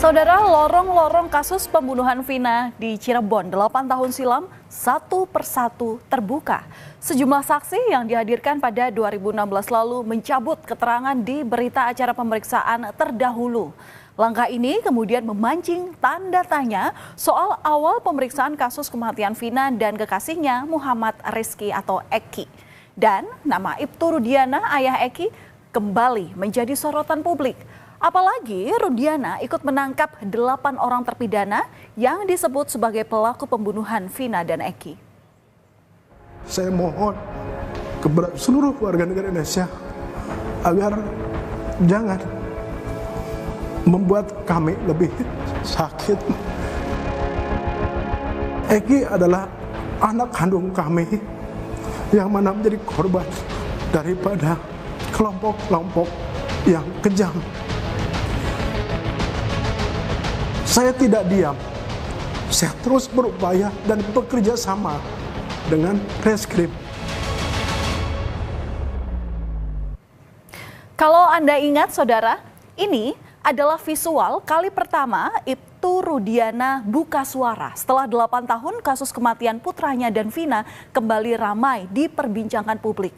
Saudara, lorong-lorong kasus pembunuhan Vina di Cirebon 8 tahun silam satu persatu terbuka. Sejumlah saksi yang dihadirkan pada 2016 lalu mencabut keterangan di berita acara pemeriksaan terdahulu. Langkah ini kemudian memancing tanda tanya soal awal pemeriksaan kasus kematian Vina dan kekasihnya Muhammad Rizky atau Eki. Dan nama Ibtu Rudiana, ayah Eki, kembali menjadi sorotan publik. Apalagi Rudiana ikut menangkap 8 orang terpidana yang disebut sebagai pelaku pembunuhan Vina dan Eki. Saya mohon kepada seluruh warga negara Indonesia agar jangan membuat kami lebih sakit. Eki adalah anak kandung kami yang mana menjadi korban daripada kelompok-kelompok yang kejam. Saya tidak diam, saya terus berupaya dan bekerja sama dengan Reskrim. Kalau Anda ingat saudara, ini adalah visual kali pertama Ibtu Rudiana buka suara setelah 8 tahun kasus kematian putranya dan Vina kembali ramai diperbincangkan publik.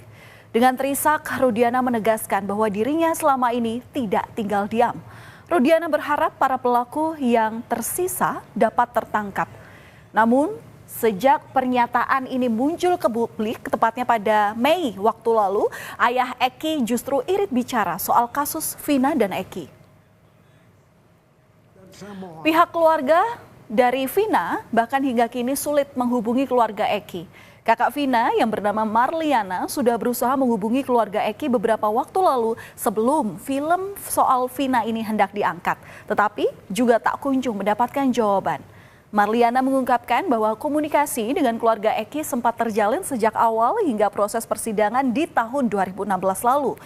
Dengan terisak, Rudiana menegaskan bahwa dirinya selama ini tidak tinggal diam. Rudiana berharap para pelaku yang tersisa dapat tertangkap. Namun, sejak pernyataan ini muncul ke publik, tepatnya pada Mei waktu lalu, ayah Eki justru irit bicara soal kasus Vina dan Eki. Pihak keluarga dari Vina bahkan hingga kini sulit menghubungi keluarga Eki. Kakak Vina yang bernama Marliana sudah berusaha menghubungi keluarga Eki beberapa waktu lalu sebelum film soal Vina ini hendak diangkat. Tetapi juga tak kunjung mendapatkan jawaban. Marliana mengungkapkan bahwa komunikasi dengan keluarga Eki sempat terjalin sejak awal hingga proses persidangan di tahun 2016 lalu.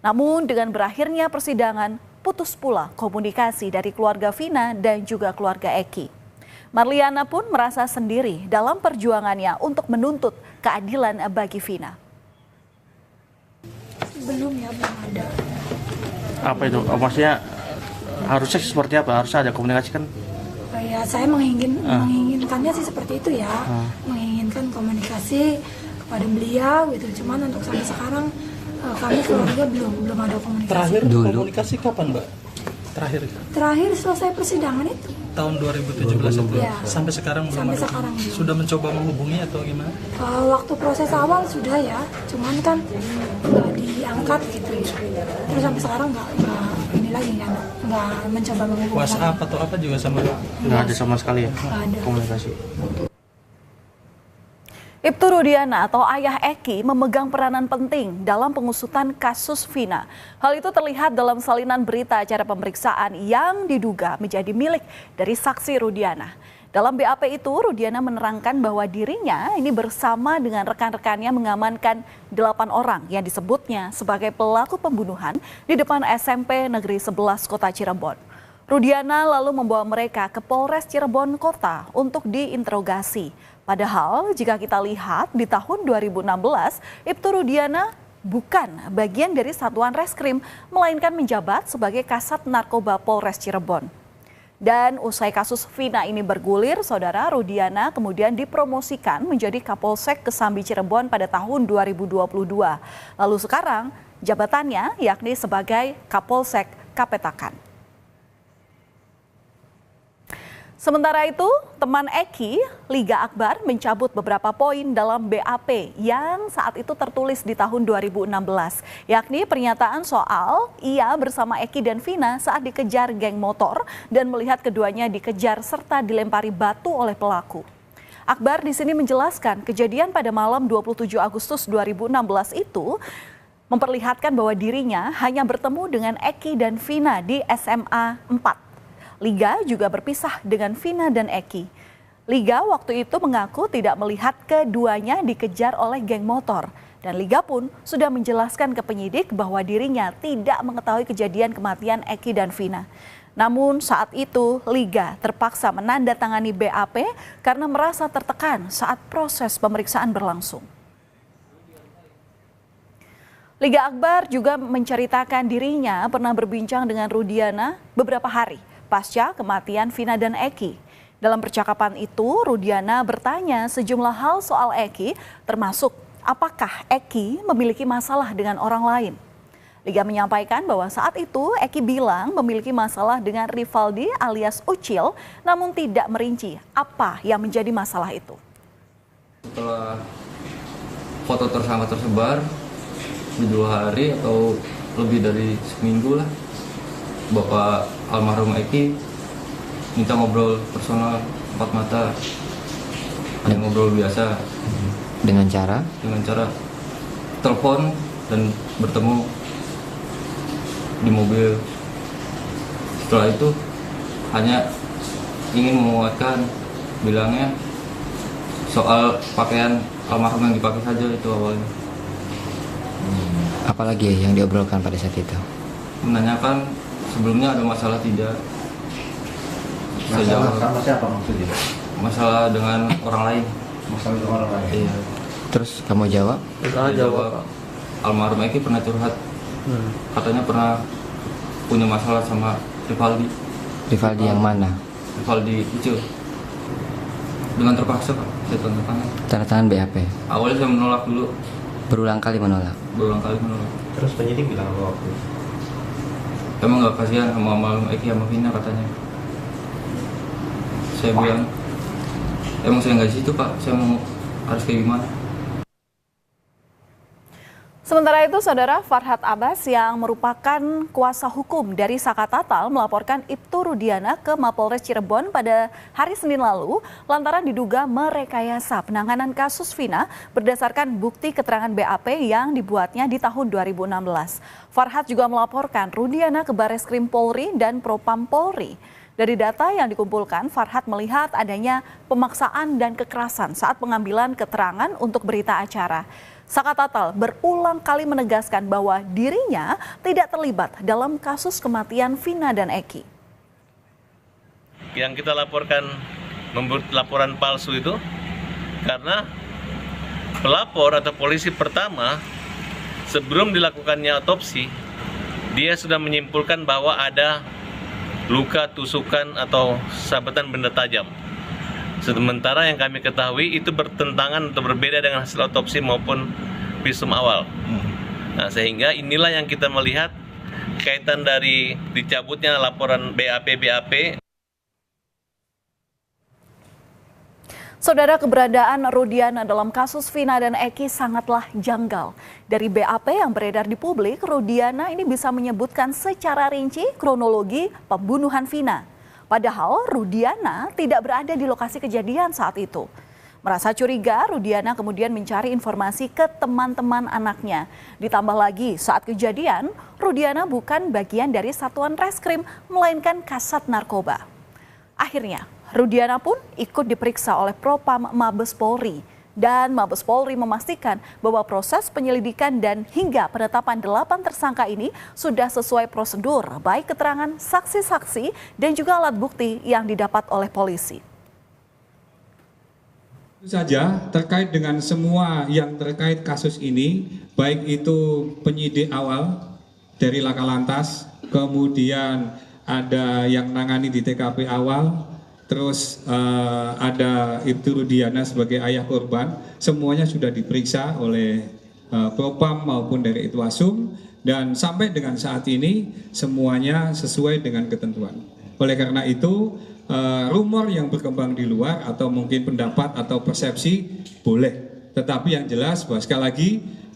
Namun dengan berakhirnya persidangan, putus pula komunikasi dari keluarga Vina dan juga keluarga Eki. Marliana pun merasa sendiri dalam perjuangannya untuk menuntut keadilan bagi Vina. Belum ada. Apa itu? Maksudnya harusnya seperti apa? Harusnya ada komunikasi kan? Ya saya menginginkannya sih seperti itu ya. Menginginkan komunikasi kepada beliau gitu. Cuman untuk sampai sekarang kami keluarga belum ada komunikasi. Terakhir komunikasi kapan, Mbak? Terakhir selesai persidangan itu. Tahun 2017 itu. Ya. Sampai sekarang belum ada. Sudah mencoba menghubungi atau gimana? Waktu proses awal sudah ya, cuman kan nggak diangkat gitu. Terus sampai sekarang nggak ini lagi kan, nggak mencoba menghubungi. WhatsApp atau apa juga sama? Nggak ada sama sekali ya komunikasi. Ibtu Rudiana atau ayah Eki memegang peranan penting dalam pengusutan kasus Vina. Hal itu terlihat dalam salinan berita acara pemeriksaan yang diduga menjadi milik dari saksi Rudiana. Dalam BAP itu, Rudiana menerangkan bahwa dirinya ini bersama dengan rekan-rekannya mengamankan 8 orang yang disebutnya sebagai pelaku pembunuhan di depan SMP Negeri 11 Kota Cirebon. Rudiana lalu membawa mereka ke Polres Cirebon Kota untuk diinterogasi. Padahal jika kita lihat di tahun 2016, Ibtu Rudiana bukan bagian dari Satuan Reskrim, melainkan menjabat sebagai Kasat Narkoba Polres Cirebon. Dan usai kasus Vina ini bergulir, saudara, Rudiana kemudian dipromosikan menjadi Kapolsek Kesambi Cirebon pada tahun 2022. Lalu sekarang jabatannya yakni sebagai Kapolsek Kapetakan. Sementara itu, teman Eki, Liga Akbar, mencabut beberapa poin dalam BAP yang saat itu tertulis di tahun 2016, yakni pernyataan soal ia bersama Eki dan Vina saat dikejar geng motor dan melihat keduanya dikejar serta dilempari batu oleh pelaku. Akbar di sini menjelaskan kejadian pada malam 27 Agustus 2016 itu memperlihatkan bahwa dirinya hanya bertemu dengan Eki dan Vina di SMA 4. Liga juga berpisah dengan Vina dan Eki. Liga waktu itu mengaku tidak melihat keduanya dikejar oleh geng motor. Dan Liga pun sudah menjelaskan ke penyidik bahwa dirinya tidak mengetahui kejadian kematian Eki dan Vina. Namun saat itu Liga terpaksa menandatangani BAP karena merasa tertekan saat proses pemeriksaan berlangsung. Liga Akbar juga menceritakan dirinya pernah berbincang dengan Rudiana beberapa hari pasca kematian Vina dan Eki. Dalam percakapan itu, Rudiana bertanya sejumlah hal soal Eki, termasuk apakah Eki memiliki masalah dengan orang lain. Liga menyampaikan bahwa saat itu Eki bilang memiliki masalah dengan Rivaldi alias Ucil, namun tidak merinci apa yang menjadi masalah itu. Setelah foto tersangka tersebar di 2 hari atau lebih dari seminggu lah, Bapak almarhum Eki minta ngobrol personal 4 mata, hanya ngobrol biasa dengan cara telepon dan bertemu di mobil. Setelah itu hanya ingin menguatkan, bilangnya soal pakaian almarhum yang dipakai saja itu awalnya. Apalagi yang diobrolkan pada saat itu? Menanyakan sebelumnya ada masalah tidak. Masalah sama siapa maksudnya? Masalah dengan orang lain. Masalah dengan orang lain? Iya. Terus kamu jawab? Jawab, almarhum Eki pernah curhat. Katanya pernah punya masalah sama Rivaldi. Rivaldi yang mana? Rivaldi Ucil. Dengan terpaksa Pak, saya tanda tangan. Tanda tangan BAP? Awalnya saya menolak dulu. Berulang kali menolak? Berulang kali menolak. Terus penyidik bilang apa waktu? Emang gak kasihan sama almarhum Eki sama Vina katanya. Saya bilang, emang saya nggak di situ Pak, saya mau harus kayak gimana? Sementara itu, Saudara, Farhad Abbas yang merupakan kuasa hukum dari Saka Tatal melaporkan Ibtu Rudiana ke Mapolres Cirebon pada hari Senin lalu lantaran diduga merekayasa penanganan kasus Vina berdasarkan bukti keterangan BAP yang dibuatnya di tahun 2016. Farhad juga melaporkan Rudiana ke Bareskrim Polri dan Propam Polri. Dari data yang dikumpulkan, Farhad melihat adanya pemaksaan dan kekerasan saat pengambilan keterangan untuk berita acara. Saka Tatal berulang kali menegaskan bahwa dirinya tidak terlibat dalam kasus kematian Vina dan Eki. Yang kita laporkan membuat laporan palsu itu karena pelapor atau polisi pertama sebelum dilakukannya otopsi, dia sudah menyimpulkan bahwa ada luka tusukan atau sabetan benda tajam. Sementara yang kami ketahui itu bertentangan atau berbeda dengan hasil otopsi maupun visum awal. Nah, sehingga inilah yang kita melihat kaitan dari dicabutnya laporan BAP. Saudara, keberadaan Rudiana dalam kasus Vina dan Eki sangatlah janggal. Dari BAP yang beredar di publik, Rudiana ini bisa menyebutkan secara rinci kronologi pembunuhan Vina. Padahal Rudiana tidak berada di lokasi kejadian saat itu. Merasa curiga, Rudiana kemudian mencari informasi ke teman-teman anaknya. Ditambah lagi, saat kejadian, Rudiana bukan bagian dari satuan reskrim, melainkan kasat narkoba. Akhirnya, Rudiana pun ikut diperiksa oleh Propam Mabes Polri. Dan Mabes Polri memastikan bahwa proses penyelidikan dan hingga penetapan 8 tersangka ini sudah sesuai prosedur, baik keterangan saksi-saksi dan juga alat bukti yang didapat oleh polisi. Tentu saja terkait dengan semua yang terkait kasus ini, baik itu penyidik awal dari Laka Lantas, kemudian ada yang nangani di TKP awal, terus ada Ibtu Rudiana sebagai ayah korban, semuanya sudah diperiksa oleh Propam maupun dari Itwasum, dan sampai dengan saat ini semuanya sesuai dengan ketentuan. Oleh karena itu, rumor yang berkembang di luar atau mungkin pendapat atau persepsi boleh, tetapi yang jelas bahwa sekali lagi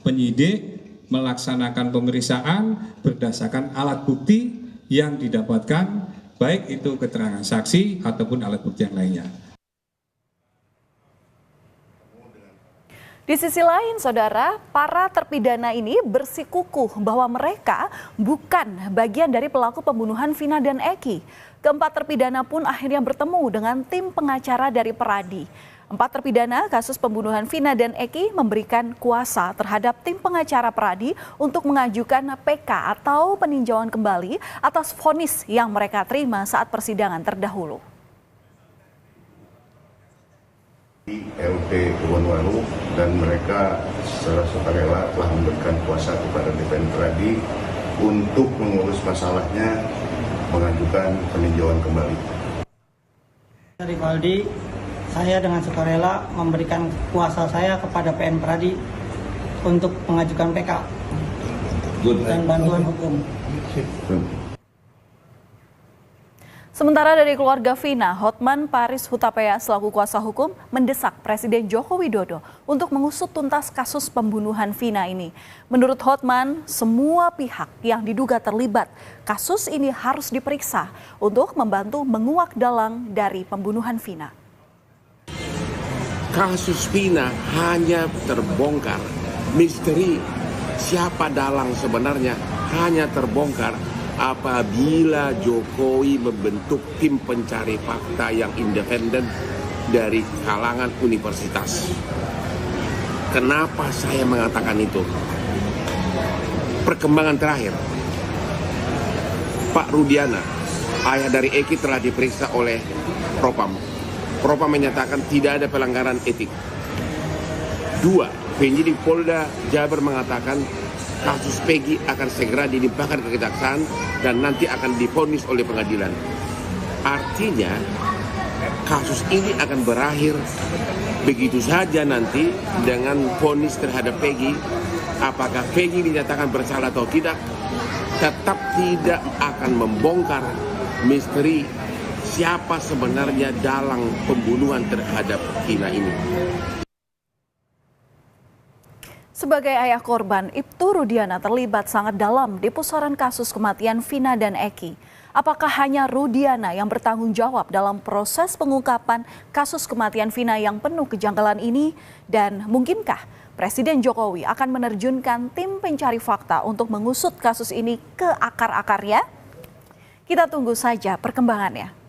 penyidik melaksanakan pemeriksaan berdasarkan alat bukti yang didapatkan, baik itu keterangan saksi ataupun alat bukti yang lainnya. Di sisi lain, Saudara, para terpidana ini bersikukuh bahwa mereka bukan bagian dari pelaku pembunuhan Vina dan Eki. Keempat terpidana pun akhirnya bertemu dengan tim pengacara dari Peradi. 4 terpidana kasus pembunuhan Vina dan Eki memberikan kuasa terhadap tim pengacara Peradi untuk mengajukan PK atau peninjauan kembali atas vonis yang mereka terima saat persidangan terdahulu. LP Kebonwaru dan mereka secara sukarela telah memberikan kuasa kepada DPN Peradi untuk mengurus masalahnya mengajukan peninjauan kembali. Rivaldi, saya dengan sukarela memberikan kuasa saya kepada PN Pradi untuk mengajukan PK dan bantuan hukum. Sementara dari keluarga Vina, Hotman Paris Hutapea selaku kuasa hukum mendesak Presiden Joko Widodo untuk mengusut tuntas kasus pembunuhan Vina ini. Menurut Hotman, semua pihak yang diduga terlibat kasus ini harus diperiksa untuk membantu menguak dalang dari pembunuhan Vina. Kasus Vina hanya terbongkar, misteri siapa dalang sebenarnya hanya terbongkar apabila Jokowi membentuk tim pencari fakta yang independen dari kalangan universitas. Kenapa saya mengatakan itu? Perkembangan terakhir, Pak Rudiana, ayah dari Eki, telah diperiksa oleh Propam. Propam menyatakan tidak ada pelanggaran etik. 2, penyidik Polda Jabar mengatakan kasus Peggy akan segera dilimpahkan ke kejaksaan dan nanti akan divonis oleh pengadilan. Artinya kasus ini akan berakhir begitu saja nanti dengan vonis terhadap Peggy. Apakah Peggy dinyatakan bersalah atau tidak, tetap tidak akan membongkar misteri siapa sebenarnya dalang pembunuhan terhadap Vina ini. Sebagai ayah korban, Ibtu Rudiana terlibat sangat dalam di pusaran kasus kematian Vina dan Eki. Apakah hanya Rudiana yang bertanggung jawab dalam proses pengungkapan kasus kematian Vina yang penuh kejanggalan ini? Dan mungkinkah Presiden Jokowi akan menerjunkan tim pencari fakta untuk mengusut kasus ini ke akar-akarnya? Kita tunggu saja perkembangannya.